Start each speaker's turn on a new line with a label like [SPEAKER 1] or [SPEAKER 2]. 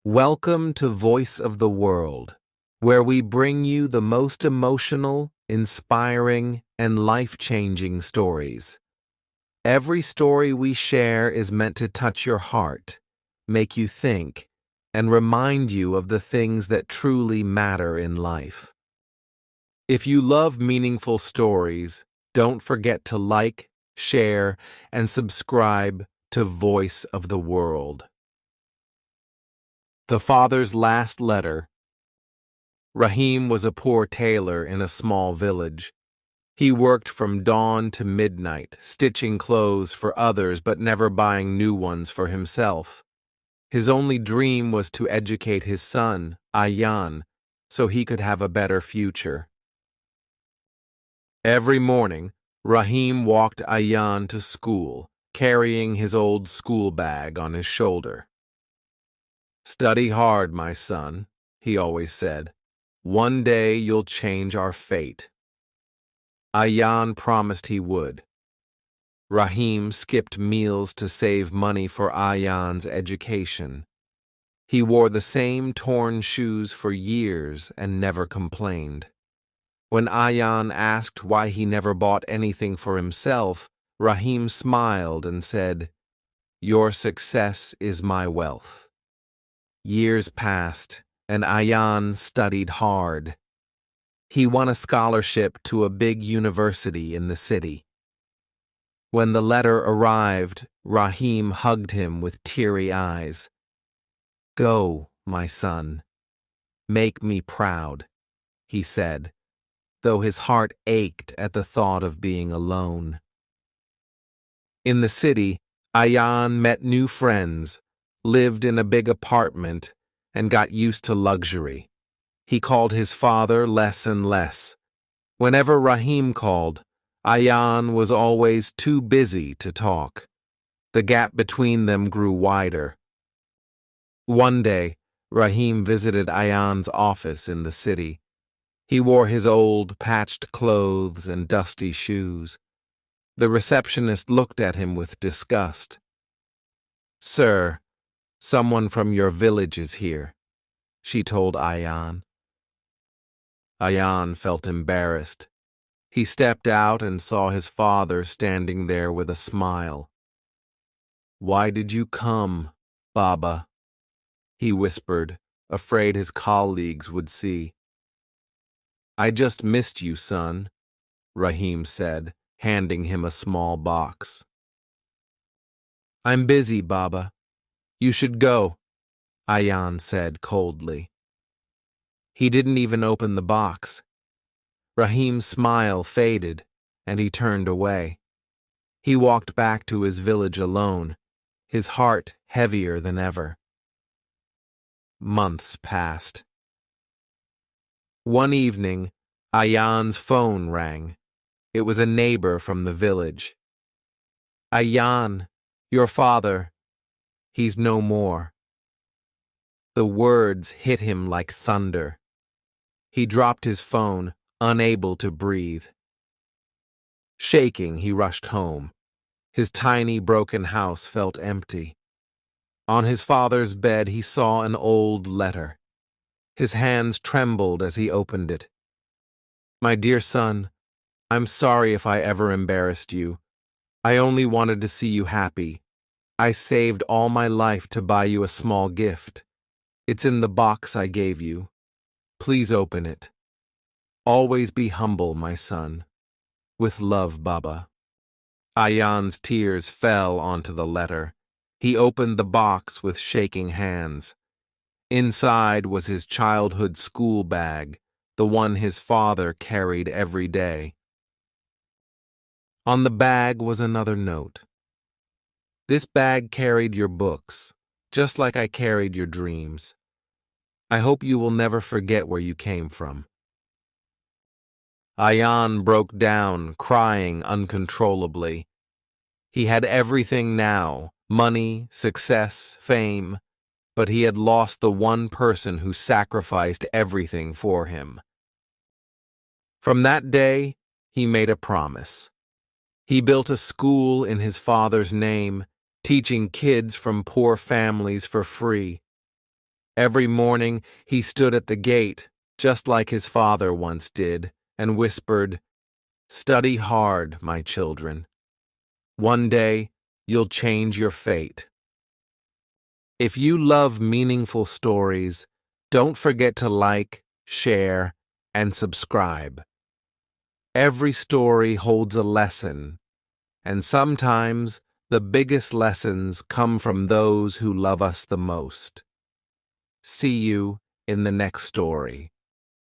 [SPEAKER 1] Welcome to Voice of the World, where we bring you the most emotional, inspiring, and life-changing stories. Every story we share is meant to touch your heart, make you think, and remind you of the things that truly matter in life. If you love meaningful stories, don't forget to like, share, and subscribe to Voice of the World. The father's last letter. Rahim was a poor tailor in a small village. He worked from dawn to midnight, stitching clothes for others but never buying new ones for himself. His only dream was to educate his son, Ayaan, so he could have a better future. Every morning, Rahim walked Ayaan to school, carrying his old school bag on his shoulder. "Study hard, my son," he always said. "One day you'll change our fate." Ayaan promised he would. Rahim skipped meals to save money for Ayaan's education. He wore the same torn shoes for years and never complained. When Ayaan asked why he never bought anything for himself, Rahim smiled and said, "Your success is my wealth." Years passed, and Ayaan studied hard. He won a scholarship to a big university in the city. When the letter arrived, Rahim hugged him with teary eyes. "Go, my son. Make me proud," he said, though his heart ached at the thought of being alone. In the city, Ayaan met new friends, lived in a big apartment, and got used to luxury. He called his father less and less. Whenever Rahim called, Ayaan was always too busy to talk. The gap between them grew wider. One day, Rahim visited Ayaan's office in the city. He wore his old, patched clothes and dusty shoes. The receptionist looked at him with disgust. "Sir, someone from your village is here," she told Ayaan. Ayaan felt embarrassed. He stepped out and saw his father standing there with a smile. "Why did you come, Baba?" he whispered, afraid his colleagues would see. "I just missed you, son," Rahim said, handing him a small box. "I'm busy, Baba. You should go," Ayaan said coldly. He didn't even open the box. Rahim's smile faded, and he turned away. He walked back to his village alone, his heart heavier than ever. Months passed. One evening, Ayaan's phone rang. It was a neighbor from the village. "Ayaan, your father, he's no more." The words hit him like thunder. He dropped his phone, unable to breathe. Shaking, he rushed home. His tiny, broken house felt empty. On his father's bed, he saw an old letter. His hands trembled as he opened it. "My dear son, I'm sorry if I ever embarrassed you. I only wanted to see you happy. I saved all my life to buy you a small gift. It's in the box I gave you. Please open it. Always be humble, my son. With love, Baba." Ayaan's tears fell onto the letter. He opened the box with shaking hands. Inside was his childhood school bag, the one his father carried every day. On the bag was another note. "This bag carried your books, just like I carried your dreams. I hope you will never forget where you came from." Ayaan broke down, crying uncontrollably. He had everything now, money, success, fame, but he had lost the one person who sacrificed everything for him. From that day, he made a promise. He built a school in his father's name, teaching kids from poor families for free. Every morning he stood at the gate, just like his father once did, and whispered, "Study hard, my children. One day, you'll change your fate." If you love meaningful stories, don't forget to like, share, and subscribe. Every story holds a lesson, and sometimes the biggest lessons come from those who love us the most. See you in the next story.